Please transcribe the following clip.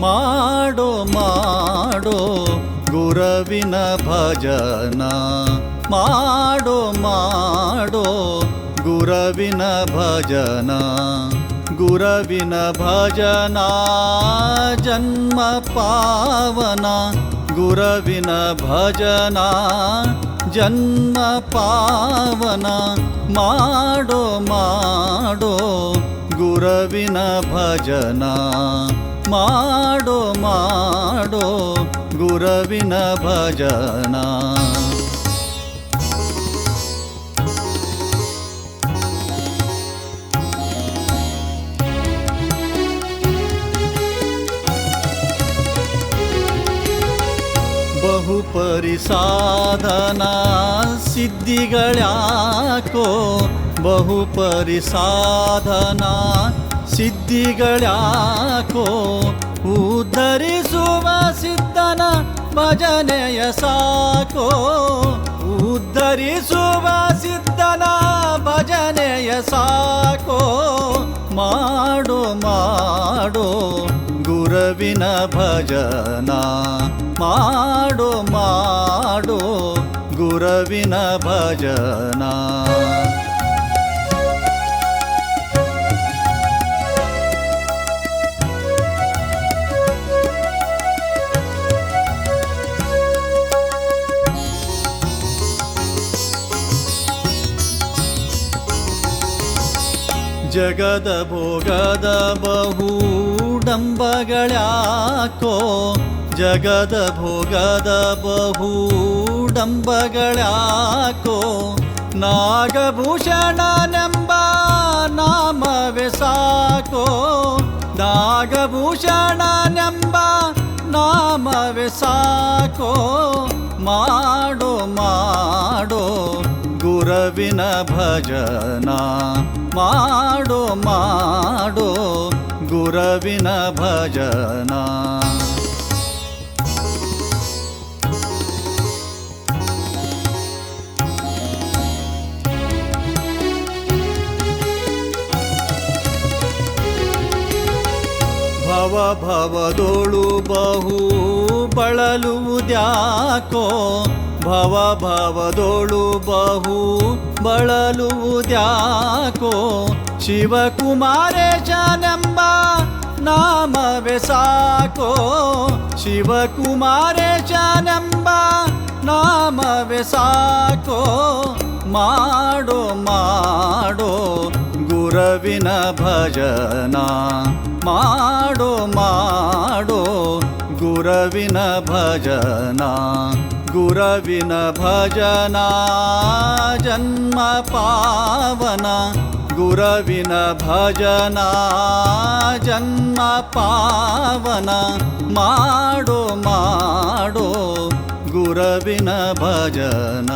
ಮಾಡೋ ಮಾಡೋ ಗುರವಿನ ಭಜನ ಮಾಡೋ ಮಾಡೋ ಗುರವಿನ ಭಜನ ಗುರವಿನ ಭಜನ ಜನ್ಮ ಪಾವನ ಗುರವಿನ ಭಜನ ಜನ್ಮ ಪಾವನ ಮಾಡೋ ಮಾಡೋ ಗುರವಿನ ಭಜನ ಮಾಡೋ ಮಾಡೋ ಗುರವಿನ ಭಜನ ಬಹುಪರಿಸಾಧನ ಸಿದ್ಧಿಗಳ್ಯಾಕೋ ಬಹುಪರಿಸಾಧನ ಸಿದ್ಧಿಗಳ್ಯಾಕೋ ಉದ್ಧರಿಸುವ ಸಿದ್ಧನ ಭಜನೆಯ ಸಾಕೋ ಉದ್ಧರಿಸುವ ಸಿದ್ಧನ ಭಜನೆಯ ಸಾಕೋ ಮಾಡೋ ಮಾಡೋ ಗುರವಿನ ಭಜನ ಮಾಡೋ ಮಾಡೋ ಗುರವಿನ ಭಜನ ಜಗದ ಭೋಗದ ಬಹುಡಂಬಗಳ್ಯಾಕೋ ಜಗದ ಭೋಗದ ಬಹುಡಂಬಗಳ್ಯಾಕೋ ನಾಗಭೂಷಣನೆಂಬ ನಾಮವೇ ಸಾಕೋ ನಾಗಭೂಷಣನೆಂಬ ನಾಮವೇ ಸಾಕೋ ಮಾಡೋ ಮಾಡೋ ಗುರವಿನ ಭಜನ ಮಾಡೋ ಮಾಡೋ ಗುರವಿನ ಭಜನ ಭವ ಭವದೋಳು ಬಹು ಬಳಲುವುದ್ಯಾಕೋ ಭವ ಭವದೋಳು ಬಹು ಬಳಲುವುದ್ಯಾಕೋ ಶಿವಕುಮಾರೇಶನೆಂಬ ನಾಮವೇ ಸಾಕೋ ಶಿವಕುಮಾರೇಶನೆಂಬ ನಾಮವೇ ಸಾಕೋ ಮಾಡೋ ಮಾಡೋ ಗುರವಿನ ಭಜನ ಮಾಡೋ ಮಾಡೋ ಗುರವಿನ ಭಜನ ಗುರವಿನ ಭಜನ ಜನ್ಮ ಪಾವನ ಗುರವಿನ ಭಜನ ಜನ್ಮ ಪಾವನ ಮಾಡೋ ಮಾಡೋ ಗುರವಿನ ಭಜನ